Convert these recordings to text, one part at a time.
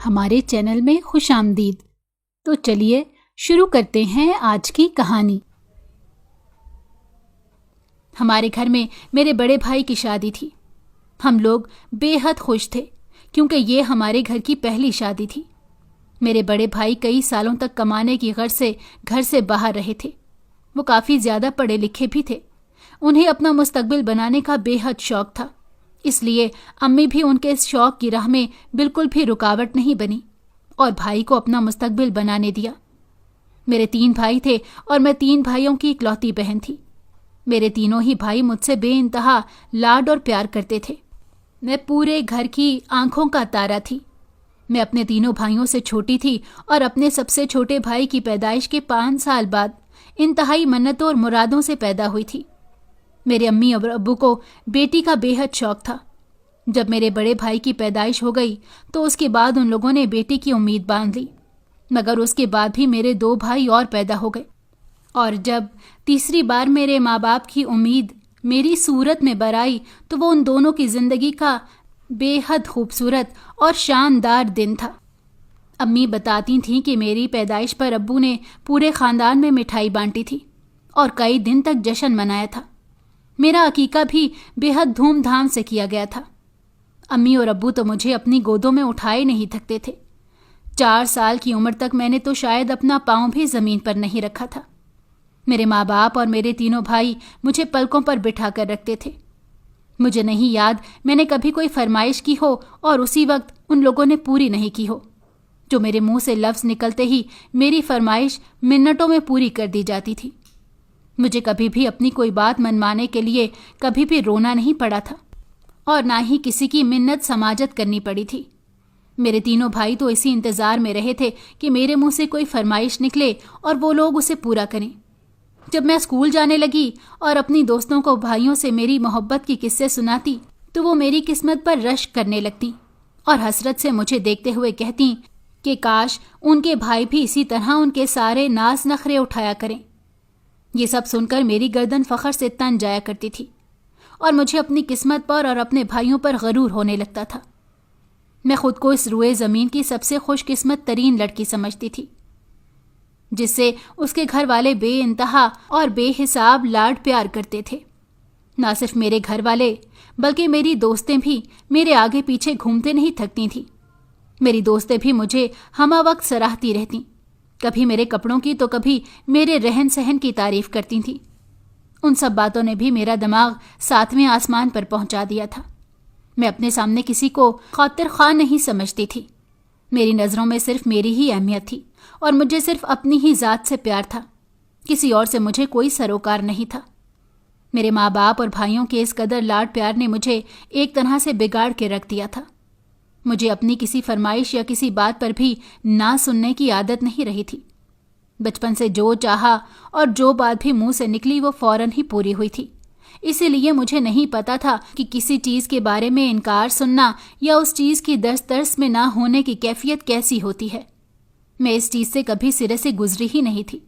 ہمارے چینل میں خوش آمدید۔ تو چلیے شروع کرتے ہیں آج کی کہانی۔ ہمارے گھر میں میرے بڑے بھائی کی شادی تھی۔ ہم لوگ بے حد خوش تھے کیونکہ یہ ہمارے گھر کی پہلی شادی تھی۔ میرے بڑے بھائی کئی سالوں تک کمانے کی غرض سے گھر سے باہر رہے تھے۔ وہ کافی زیادہ پڑھے لکھے بھی تھے۔ انہیں اپنا مستقبل بنانے کا بے حد شوق تھا، اس لیے امی بھی ان کے اس شوق کی راہ میں بالکل بھی رکاوٹ نہیں بنی اور بھائی کو اپنا مستقبل بنانے دیا۔ میرے 3 بھائی تھے اور میں 3 بھائیوں کی اکلوتی بہن تھی۔ میرے تینوں ہی بھائی مجھ سے بے انتہا لاڈ اور پیار کرتے تھے۔ میں پورے گھر کی آنکھوں کا تارا تھی۔ میں اپنے تینوں بھائیوں سے چھوٹی تھی اور اپنے سب سے چھوٹے بھائی کی پیدائش کے 5 سال بعد انتہائی منتوں اور مرادوں سے پیدا ہوئی تھی۔ میرے امی اور ابو کو بیٹی کا بے حد شوق تھا۔ جب میرے بڑے بھائی کی پیدائش ہو گئی تو اس کے بعد ان لوگوں نے بیٹی کی امید باندھ لی، مگر اس کے بعد بھی میرے 2 بھائی اور پیدا ہو گئے، اور جب تیسری بار میرے ماں باپ کی امید میری صورت میں برائی تو وہ ان دونوں کی زندگی کا بے حد خوبصورت اور شاندار دن تھا۔ امی بتاتی تھیں کہ میری پیدائش پر ابو نے پورے خاندان میں مٹھائی بانٹی تھی اور کئی دن تک جشن منایا تھا۔ میرا عقیقہ بھی بے حد دھوم دھام سے کیا گیا تھا۔ امی اور ابو تو مجھے اپنی گودوں میں اٹھائے نہیں تھکتے تھے۔ 4 سال کی عمر تک میں نے تو شاید اپنا پاؤں بھی زمین پر نہیں رکھا تھا۔ میرے ماں باپ اور میرے تینوں بھائی مجھے پلکوں پر بٹھا کر رکھتے تھے۔ مجھے نہیں یاد میں نے کبھی کوئی فرمائش کی ہو اور اسی وقت ان لوگوں نے پوری نہیں کی ہو۔ جو میرے منہ سے لفظ نکلتے ہی میری فرمائش منٹوں میں پوری کر دی جاتی تھی۔ مجھے کبھی بھی اپنی کوئی بات منوانے کے لیے کبھی بھی رونا نہیں پڑا تھا اور نہ ہی کسی کی منت سماجت کرنی پڑی تھی۔ میرے تینوں بھائی تو اسی انتظار میں رہے تھے کہ میرے منہ سے کوئی فرمائش نکلے اور وہ لوگ اسے پورا کریں۔ جب میں اسکول جانے لگی اور اپنی دوستوں کو بھائیوں سے میری محبت کی قصے سناتی تو وہ میری قسمت پر رشک کرنے لگتی اور حسرت سے مجھے دیکھتے ہوئے کہتی کہ کاش ان کے بھائی بھی اسی طرح ان کے سارے ناز نخرے اٹھایا کریں۔ یہ سب سن کر میری گردن فخر سے تن جایا کرتی تھی اور مجھے اپنی قسمت پر اور اپنے بھائیوں پر غرور ہونے لگتا تھا۔ میں خود کو اس روئے زمین کی سب سے خوش قسمت ترین لڑکی سمجھتی تھی، جس سے اس کے گھر والے بے انتہا اور بے حساب لاڈ پیار کرتے تھے۔ نہ صرف میرے گھر والے بلکہ میری دوستیں بھی میرے آگے پیچھے گھومتے نہیں تھکتی تھیں۔ میری دوستیں بھی مجھے ہمہ وقت سراہتی رہتیں، کبھی میرے کپڑوں کی تو کبھی میرے رہن سہن کی تعریف کرتی تھیں۔ ان سب باتوں نے بھی میرا دماغ 7ویں آسمان پر پہنچا دیا تھا۔ میں اپنے سامنے کسی کو خاطر خواہ نہیں سمجھتی تھی۔ میری نظروں میں صرف میری ہی اہمیت تھی اور مجھے صرف اپنی ہی ذات سے پیار تھا، کسی اور سے مجھے کوئی سروکار نہیں تھا۔ میرے ماں باپ اور بھائیوں کے اس قدر لاڈ پیار نے مجھے ایک طرح سے بگاڑ کے رکھ دیا تھا۔ مجھے اپنی کسی فرمائش یا کسی بات پر بھی نہ سننے کی عادت نہیں رہی تھی۔ بچپن سے جو چاہا اور جو بات بھی منہ سے نکلی وہ فوراً ہی پوری ہوئی تھی۔ اسی لیے مجھے نہیں پتا تھا کہ کسی چیز کے بارے میں انکار سننا یا اس چیز کی دسترس میں نہ ہونے کی کیفیت کیسی ہوتی ہے۔ میں اس چیز سے کبھی سرے سے گزری ہی نہیں تھی۔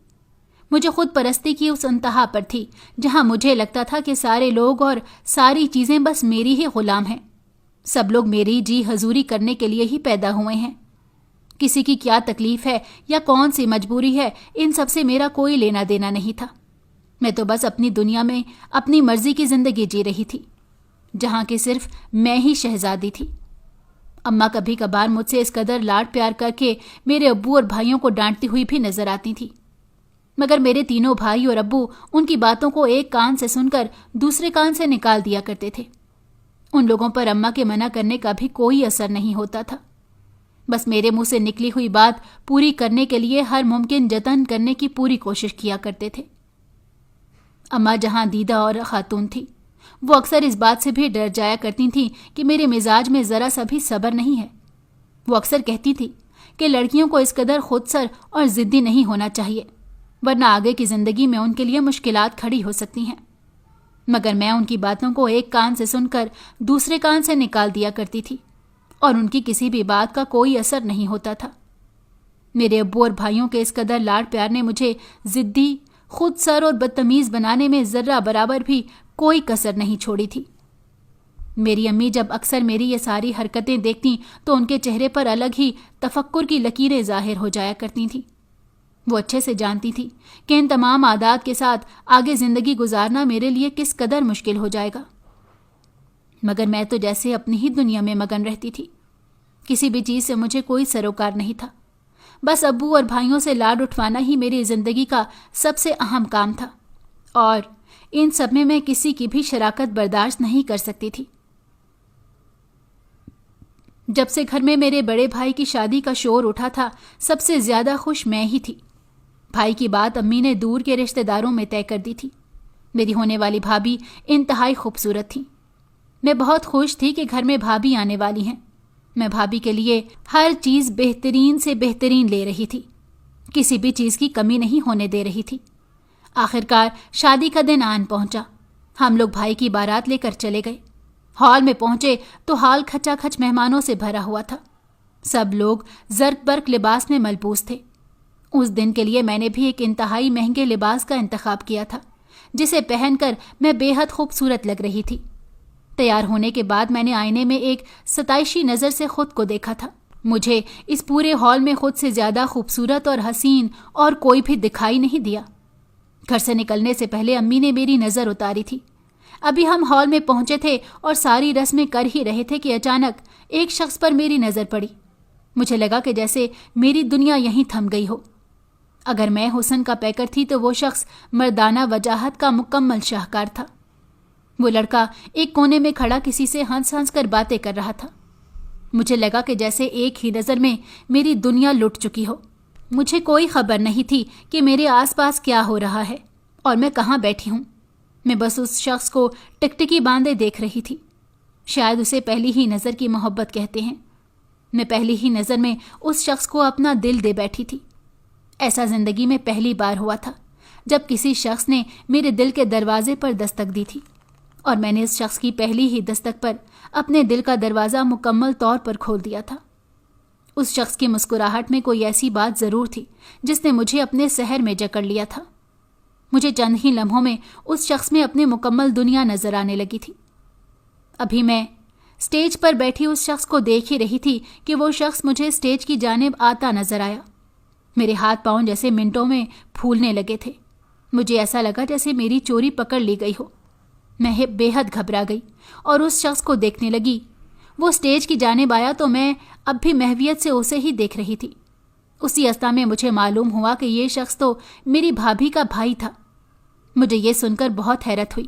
مجھے خود پرستی کی اس انتہا پر تھی جہاں مجھے لگتا تھا کہ سارے لوگ اور ساری چیزیں بس میری ہی غلام ہیں۔ سب لوگ میری جی حضوری کرنے کے لیے ہی پیدا ہوئے ہیں۔ کسی کی کیا تکلیف ہے یا کون سی مجبوری ہے، ان سب سے میرا کوئی لینا دینا نہیں تھا۔ میں تو بس اپنی دنیا میں اپنی مرضی کی زندگی جی رہی تھی، جہاں کہ صرف میں ہی شہزادی تھی۔ اماں کبھی کبھار مجھ سے اس قدر لاڈ پیار کر کے میرے ابو اور بھائیوں کو ڈانٹتی ہوئی بھی نظر آتی تھی، مگر میرے تینوں بھائی اور ابو ان کی باتوں کو ایک کان سے سن کر دوسرے کان سے نکال دیا کرتے تھے۔ ان لوگوں پر اماں کے منع کرنے کا بھی کوئی اثر نہیں ہوتا تھا۔ بس میرے منہ سے نکلی ہوئی بات پوری کرنے کے لیے ہر ممکن جتن کرنے کی پوری کوشش کیا کرتے تھے۔ اماں جہاں دیدہ اور خاتون تھی، وہ اکثر اس بات سے بھی ڈر جایا کرتی تھیں کہ میرے مزاج میں ذرا سا بھی صبر نہیں ہے۔ وہ اکثر کہتی تھی کہ لڑکیوں کو اس قدر خود سر اور ضدی نہیں ہونا چاہیے، ورنہ آگے کی زندگی میں ان کے لیے مشکلات کھڑی ہو سکتی ہیں۔ مگر میں ان کی باتوں کو ایک کان سے سن کر دوسرے کان سے نکال دیا کرتی تھی اور ان کی کسی بھی بات کا کوئی اثر نہیں ہوتا تھا۔ میرے ابو اور بھائیوں کے اس قدر لاڈ پیار نے مجھے ضدی، خود سر اور بدتمیز بنانے میں ذرہ برابر بھی کوئی کسر نہیں چھوڑی تھی۔ میری امی جب اکثر میری یہ ساری حرکتیں دیکھتیں تو ان کے چہرے پر الگ ہی تفکر کی لکیریں ظاہر ہو جایا کرتی تھیں۔ وہ اچھے سے جانتی تھی کہ ان تمام عادات کے ساتھ آگے زندگی گزارنا میرے لیے کس قدر مشکل ہو جائے گا، مگر میں تو جیسے اپنی ہی دنیا میں مگن رہتی تھی۔ کسی بھی چیز سے مجھے کوئی سروکار نہیں تھا، بس ابو اور بھائیوں سے لاڈ اٹھوانا ہی میری زندگی کا سب سے اہم کام تھا، اور ان سب میں کسی کی بھی شراکت برداشت نہیں کر سکتی تھی۔ جب سے گھر میں میرے بڑے بھائی کی شادی کا شور اٹھا تھا، سب سے زیادہ خوش میں ہی تھی۔ بھائی کی بات امی نے دور کے رشتہ داروں میں طے کر دی تھی۔ میری ہونے والی بھابھی انتہائی خوبصورت تھی۔ میں بہت خوش تھی کہ گھر میں بھابھی آنے والی ہیں۔ میں بھابھی کے لیے ہر چیز بہترین سے بہترین لے رہی تھی، کسی بھی چیز کی کمی نہیں ہونے دے رہی تھی۔ آخرکار شادی کا دن آن پہنچا۔ ہم لوگ بھائی کی بارات لے کر چلے گئے۔ ہال میں پہنچے تو ہال کھچا کھچ مہمانوں سے بھرا ہوا تھا۔ سب لوگ زرق برق لباس میں ملبوس تھے۔ اس دن کے لیے میں نے بھی ایک انتہائی مہنگے لباس کا انتخاب کیا تھا، جسے پہن کر میں بے حد خوبصورت لگ رہی تھی۔ تیار ہونے کے بعد میں نے آئینے میں ایک ستائشی نظر سے خود کو دیکھا تھا۔ مجھے اس پورے ہال میں خود سے زیادہ خوبصورت اور حسین اور کوئی بھی دکھائی نہیں دیا۔ گھر سے نکلنے سے پہلے امی نے میری نظر اتاری تھی۔ ابھی ہم ہال میں پہنچے تھے اور ساری رسمیں کر ہی رہے تھے کہ اچانک ایک شخص پر میری نظر پڑی۔ مجھے لگا کہ جیسے میری دنیا یہیں تھم گئی ہو۔ اگر میں حسن کا پیکر تھی تو وہ شخص مردانہ وجاہت کا مکمل شاہکار تھا۔ وہ لڑکا ایک کونے میں کھڑا کسی سے ہنس ہنس کر باتیں کر رہا تھا۔ مجھے لگا کہ جیسے ایک ہی نظر میں میری دنیا لٹ چکی ہو۔ مجھے کوئی خبر نہیں تھی کہ میرے آس پاس کیا ہو رہا ہے اور میں کہاں بیٹھی ہوں۔ میں بس اس شخص کو ٹکٹکی باندھے دیکھ رہی تھی۔ شاید اسے پہلی ہی نظر کی محبت کہتے ہیں۔ میں پہلی ہی نظر میں اس شخص کو اپنا دل دے بیٹھی تھی۔ ایسا زندگی میں پہلی بار ہوا تھا جب کسی شخص نے میرے دل کے دروازے پر دستک دی تھی، اور میں نے اس شخص کی پہلی ہی دستک پر اپنے دل کا دروازہ مکمل طور پر کھول دیا تھا۔ اس شخص کی مسکراہٹ میں کوئی ایسی بات ضرور تھی جس نے مجھے اپنے سحر میں جکڑ لیا تھا۔ مجھے چند ہی لمحوں میں اس شخص میں اپنی مکمل دنیا نظر آنے لگی تھی۔ ابھی میں اسٹیج پر بیٹھی اس شخص کو دیکھ ہی رہی تھی کہ وہ شخص مجھے اسٹیج کی جانب آتا نظر آیا۔ میرے ہاتھ پاؤں جیسے منٹوں میں پھولنے لگے تھے۔ مجھے ایسا لگا جیسے میری چوری پکڑ لی گئی ہو۔ میں بے حد گھبرا گئی اور اس شخص کو دیکھنے لگی۔ وہ اسٹیج کی جانب آیا تو میں اب بھی محویت سے اسے ہی دیکھ رہی تھی۔ اسی استا میں مجھے معلوم ہوا کہ یہ شخص تو میری بھابھی کا بھائی تھا۔ مجھے یہ سن کر بہت حیرت ہوئی،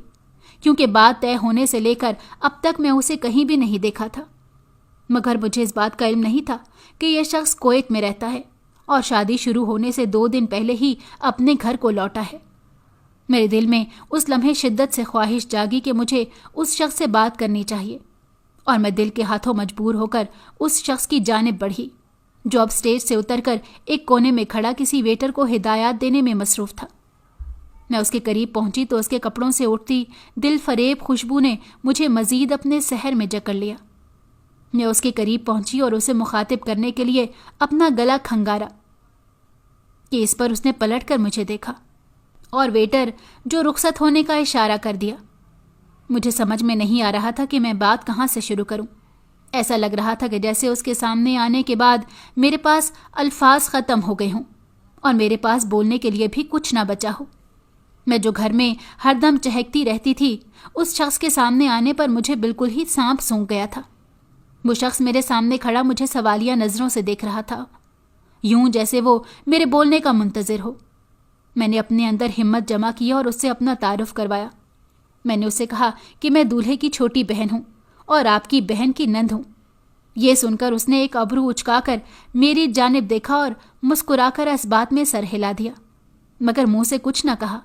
کیونکہ بات طے ہونے سے لے کر اب تک میں اسے کہیں بھی نہیں دیکھا تھا، مگر مجھے اس بات کا علم نہیں تھا کہ یہ شخص کویت میں رہتا ہے اور شادی شروع ہونے سے 2 دن پہلے ہی اپنے گھر کو لوٹا ہے۔ میرے دل میں اس لمحے شدت سے خواہش جاگی کہ مجھے اس شخص سے بات کرنی چاہیے، اور میں دل کے ہاتھوں مجبور ہو کر اس شخص کی جانب بڑھی جو اب اسٹیج سے اتر کر ایک کونے میں کھڑا کسی ویٹر کو ہدایات دینے میں مصروف تھا۔ میں اس کے قریب پہنچی تو اس کے کپڑوں سے اٹھتی دل فریب خوشبو نے مجھے مزید اپنے سحر میں جکڑ لیا۔ میں اس کے قریب پہنچی اور اسے مخاطب کرنے کے لیے اپنا گلا کھنگارا کہ اس پر اس نے پلٹ کر مجھے دیکھا اور ویٹر جو رخصت ہونے کا اشارہ کر دیا۔ مجھے سمجھ میں نہیں آ رہا تھا کہ میں بات کہاں سے شروع کروں۔ ایسا لگ رہا تھا کہ جیسے اس کے سامنے آنے کے بعد میرے پاس الفاظ ختم ہو گئے ہوں اور میرے پاس بولنے کے لیے بھی کچھ نہ بچا ہو۔ میں جو گھر میں ہر دم چہکتی رہتی تھی، اس شخص کے سامنے آنے پر مجھے بالکل ہی سانپ سونکھ گیا تھا۔ وہ شخص میرے سامنے کھڑا مجھے سوالیہ نظروں سے دیکھ رہا تھا، یوں جیسے وہ میرے بولنے کا منتظر ہو۔ میں نے اپنے اندر ہمت جمع کی اور اس سے اپنا تعارف کروایا۔ میں نے اس سے کہا کہ میں دولہے کی چھوٹی بہن ہوں اور آپ کی بہن کی نند ہوں۔ یہ سن کر اس نے ایک ابرو اچکا کر میری جانب دیکھا اور مسکرا کر اس بات میں سر ہلا دیا، مگر منہ سے کچھ نہ کہا۔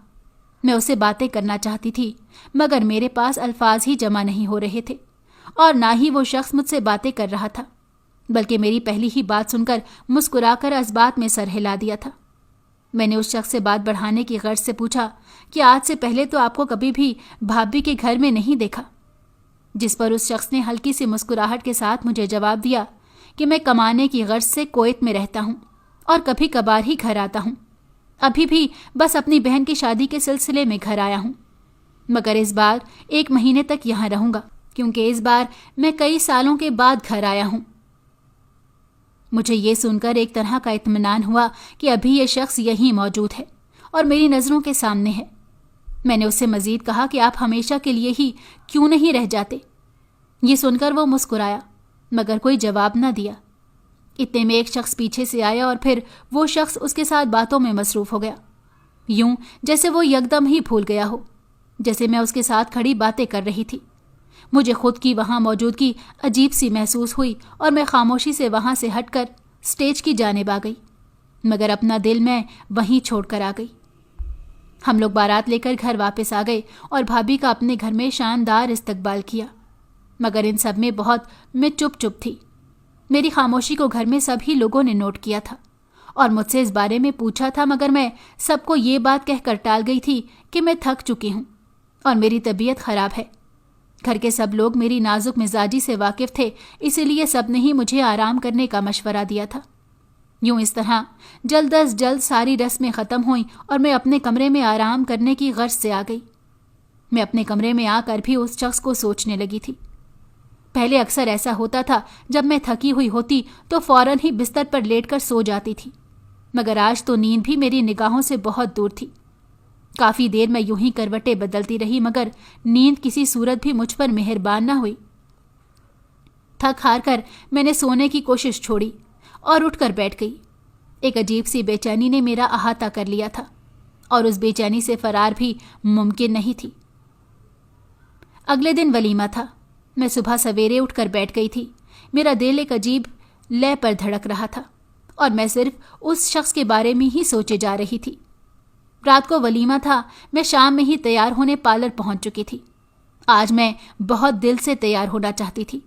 میں اسے باتیں کرنا چاہتی تھی، مگر میرے پاس الفاظ ہی جمع نہیں ہو رہے تھے، اور نہ ہی وہ شخص مجھ سے باتیں کر رہا تھا، بلکہ میری پہلی ہی بات سن کر مسکرا کر اس بات میں سر ہلا دیا تھا۔ میں نے اس شخص سے بات بڑھانے کی غرض سے پوچھا کہ آج سے پہلے تو آپ کو کبھی بھی بھابھی کے گھر میں نہیں دیکھا، جس پر اس شخص نے ہلکی سی مسکراہٹ کے ساتھ مجھے جواب دیا کہ میں کمانے کی غرض سے کویت میں رہتا ہوں اور کبھی کبھار ہی گھر آتا ہوں۔ ابھی بھی بس اپنی بہن کی شادی کے سلسلے میں گھر آیا ہوں، مگر اس بار 1 مہینے تک یہاں رہوں گا، کیونکہ اس بار میں کئی سالوں کے بعد گھر آیا ہوں۔ مجھے یہ سن کر ایک طرح کا اطمینان ہوا کہ ابھی یہ شخص یہیں موجود ہے اور میری نظروں کے سامنے ہے۔ میں نے اس سے مزید کہا کہ آپ ہمیشہ کے لیے ہی کیوں نہیں رہ جاتے؟ یہ سن کر وہ مسکرایا مگر کوئی جواب نہ دیا۔ اتنے میں ایک شخص پیچھے سے آیا اور پھر وہ شخص اس کے ساتھ باتوں میں مصروف ہو گیا، یوں جیسے وہ یکدم ہی بھول گیا ہو، جیسے میں اس کے ساتھ کھڑی باتیں کر رہی تھی۔ مجھے خود کی وہاں موجودگی عجیب سی محسوس ہوئی اور میں خاموشی سے وہاں سے ہٹ کر اسٹیج کی جانب آ گئی، مگر اپنا دل میں وہیں چھوڑ کر آ گئی۔ ہم لوگ بارات لے کر گھر واپس آ گئے اور بھابھی کا اپنے گھر میں شاندار استقبال کیا، مگر ان سب میں میں چپ تھی۔ میری خاموشی کو گھر میں سبھی لوگوں نے نوٹ کیا تھا اور مجھ سے اس بارے میں پوچھا تھا، مگر میں سب کو یہ بات کہہ کر ٹال گئی تھی کہ میں تھک چکی ہوں اور میری طبیعت خراب ہے۔ گھر کے سب لوگ میری نازک مزاجی سے واقف تھے، اسی لیے سب نے ہی مجھے آرام کرنے کا مشورہ دیا تھا۔ یوں اس طرح جلد از جلد ساری رسمیں ختم ہوئیں اور میں اپنے کمرے میں آرام کرنے کی غرض سے آ گئی۔ میں اپنے کمرے میں آ کر بھی اس شخص کو سوچنے لگی تھی۔ پہلے اکثر ایسا ہوتا تھا، جب میں تھکی ہوئی ہوتی تو فوراً ہی بستر پر لیٹ کر سو جاتی تھی، مگر آج تو نیند بھی میری نگاہوں سے بہت دور تھی۔ کافی دیر میں یوں ہی کروٹیں بدلتی رہی، مگر نیند کسی صورت بھی مجھ پر مہربان نہ ہوئی۔ تھک ہار کر میں نے سونے کی کوشش چھوڑی اور اٹھ کر بیٹھ گئی۔ ایک عجیب سی بے چینی نے میرا احاطہ کر لیا تھا اور اس بے چینی سے فرار بھی ممکن نہیں تھی۔ اگلے دن ولیمہ تھا۔ میں صبح سویرے اٹھ کر بیٹھ گئی تھی۔ میرا دل ایک عجیب لے پر دھڑک رہا تھا اور میں صرف اس شخص کے بارے میں ہی سوچے جا رہی تھی۔ رات کو ولیمہ تھا، میں شام میں ہی تیار ہونے پارلر پہنچ چکی تھی۔ آج میں بہت دل سے تیار ہونا چاہتی تھی۔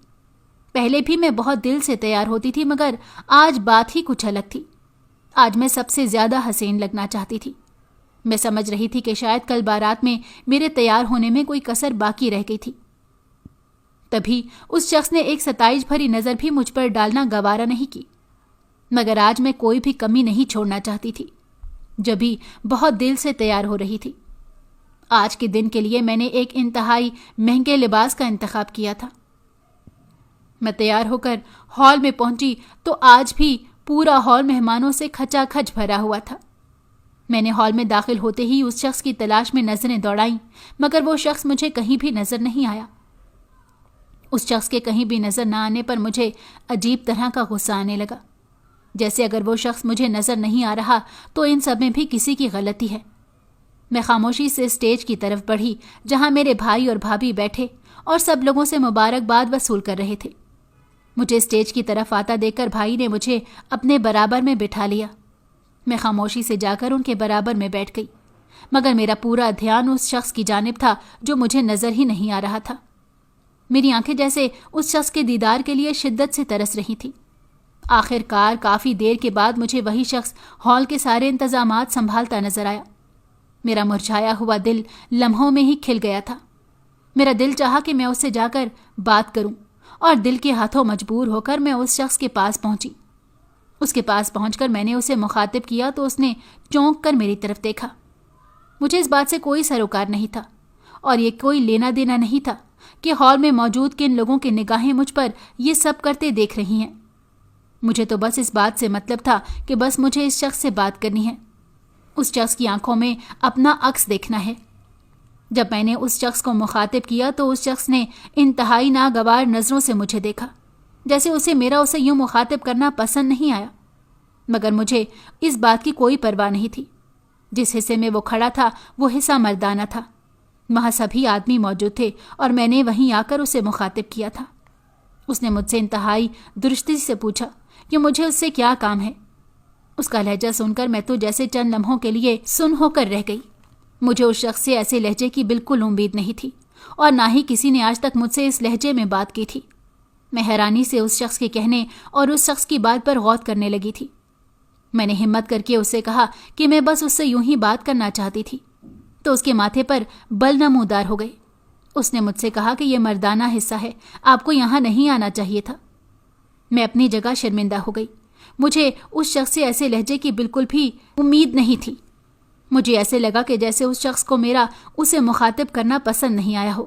پہلے بھی میں بہت دل سے تیار ہوتی تھی، مگر آج بات ہی کچھ الگ تھی۔ آج میں سب سے زیادہ حسین لگنا چاہتی تھی۔ میں سمجھ رہی تھی کہ شاید کل بارات میں میرے تیار ہونے میں کوئی کسر باقی رہ گئی تھی۔ تبھی اس شخص نے ایک ستائش بھری نظر بھی مجھ پر ڈالنا گوارا نہیں کی، مگر آج میں کوئی بھی کمی نہیں چھوڑنا چاہتی تھی، جب بھی بہت دل سے تیار ہو رہی تھی۔ آج کے دن کے لیے میں نے ایک انتہائی مہنگے لباس کا انتخاب کیا تھا۔ میں تیار ہو کر ہال میں پہنچی تو آج بھی پورا ہال مہمانوں سے کھچا کھچ بھرا ہوا تھا۔ میں نے ہال میں داخل ہوتے ہی اس شخص کی تلاش میں نظریں دوڑائیں، مگر وہ شخص مجھے کہیں بھی نظر نہیں آیا۔ اس شخص کے کہیں بھی نظر نہ آنے پر مجھے عجیب طرح کا غصہ آنے لگا، جیسے اگر وہ شخص مجھے نظر نہیں آ رہا تو ان سب میں بھی کسی کی غلطی ہے۔ میں خاموشی سے اسٹیج کی طرف بڑھی، جہاں میرے بھائی اور بھابھی بیٹھے اور سب لوگوں سے مبارکباد وصول کر رہے تھے۔ مجھے اسٹیج کی طرف آتا دیکھ کر بھائی نے مجھے اپنے برابر میں بٹھا لیا۔ میں خاموشی سے جا کر ان کے برابر میں بیٹھ گئی، مگر میرا پورا دھیان اس شخص کی جانب تھا جو مجھے نظر ہی نہیں آ رہا تھا۔ میری آنکھیں جیسے اس شخص کے دیدار کے لیے شدت سے ترس رہی تھی۔ آخر کار کافی دیر کے بعد مجھے وہی شخص ہال کے سارے انتظامات سنبھالتا نظر آیا۔ میرا مرجھایا ہوا دل لمحوں میں ہی کھل گیا تھا۔ میرا دل چاہا کہ میں اس سے جا کر بات کروں، اور دل کے ہاتھوں مجبور ہو کر میں اس شخص کے پاس پہنچی۔ اس کے پاس پہنچ کر میں نے اسے مخاطب کیا تو اس نے چونک کر میری طرف دیکھا۔ مجھے اس بات سے کوئی سروکار نہیں تھا اور یہ کوئی لینا دینا نہیں تھا کہ ہال میں موجود کن لوگوں کی نگاہیں مجھ پر یہ سب کرتے دیکھ رہی ہیں۔ مجھے تو بس اس بات سے مطلب تھا کہ بس مجھے اس شخص سے بات کرنی ہے، اس شخص کی آنکھوں میں اپنا عکس دیکھنا ہے۔ جب میں نے اس شخص کو مخاطب کیا تو اس شخص نے انتہائی ناگوار نظروں سے مجھے دیکھا، جیسے اسے یوں مخاطب کرنا پسند نہیں آیا، مگر مجھے اس بات کی کوئی پرواہ نہیں تھی۔ جس حصے میں وہ کھڑا تھا وہ حصہ مردانہ تھا، وہاں سبھی آدمی موجود تھے اور میں نے وہیں آ کر اسے مخاطب کیا تھا۔ اس نے مجھ سے انتہائی درستی سے پوچھا کہ مجھے اس سے کیا کام ہے۔ اس کا لہجہ سن کر میں تو جیسے چند لمحوں کے لیے سن ہو کر رہ گئی۔ مجھے اس شخص سے ایسے لہجے کی بالکل امید نہیں تھی اور نہ ہی کسی نے آج تک مجھ سے اس لہجے میں بات کی تھی۔ میں حیرانی سے اس شخص کے کہنے اور اس شخص کی بات پر غور کرنے لگی تھی۔ میں نے ہمت کر کے اس سے کہا کہ میں بس اس سے یوں ہی بات کرنا چاہتی تھی، تو اس کے ماتھے پر بل نمودار ہو گئے۔ اس نے مجھ سے کہا کہ یہ مردانہ حصہ ہے، آپ کو یہاں نہیں آنا چاہیے تھا۔ میں اپنی جگہ شرمندہ ہو گئی۔ مجھے اس شخص سے ایسے لہجے کی بالکل بھی امید نہیں تھی۔ مجھے ایسے لگا کہ جیسے اس شخص کو میرا اسے مخاطب کرنا پسند نہیں آیا ہو۔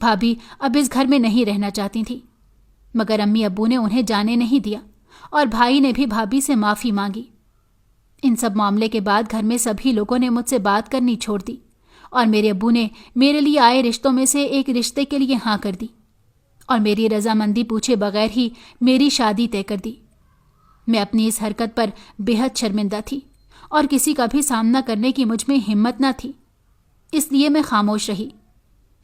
بھابھی اب اس گھر میں نہیں رہنا چاہتی تھیں، مگر امی ابو نے انہیں جانے نہیں دیا اور بھائی نے بھی بھابھی سے معافی مانگی۔ ان سب معاملے کے بعد گھر میں سبھی لوگوں نے مجھ سے بات کرنی چھوڑ دی اور میرے ابو نے میرے لیے آئے رشتوں میں سے ایک رشتے کے لیے ہاں کر دی اور میری رضامندی پوچھے بغیر ہی میری شادی طے کر دی۔ میں اپنی اس حرکت پر بے حد شرمندہ تھی اور کسی کا بھی سامنا کرنے کی مجھ میں ہمت نہ تھی، اس لیے میں خاموش رہی۔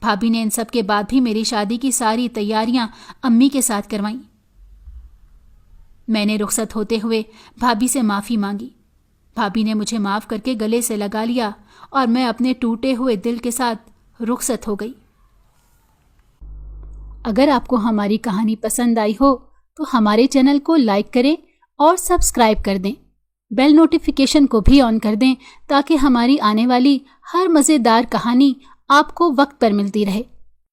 بھابھی نے ان سب کے بعد بھی میری شادی کی ساری تیاریاں امی کے ساتھ کروائیں۔ میں نے رخصت ہوتے ہوئے بھابھی سے معافی مانگی۔ بھابھی نے مجھے معاف کر کے گلے سے لگا لیا اور میں اپنے ٹوٹے ہوئے دل کے ساتھ رخصت ہو گئی۔ اگر آپ کو ہماری کہانی پسند آئی ہو تو ہمارے چینل کو لائک کریں اور سبسکرائب کر دیں۔ بیل نوٹیفیکیشن کو بھی آن کر دیں تاکہ ہماری آنے والی ہر مزیدار کہانی آپ کو وقت پر ملتی رہے۔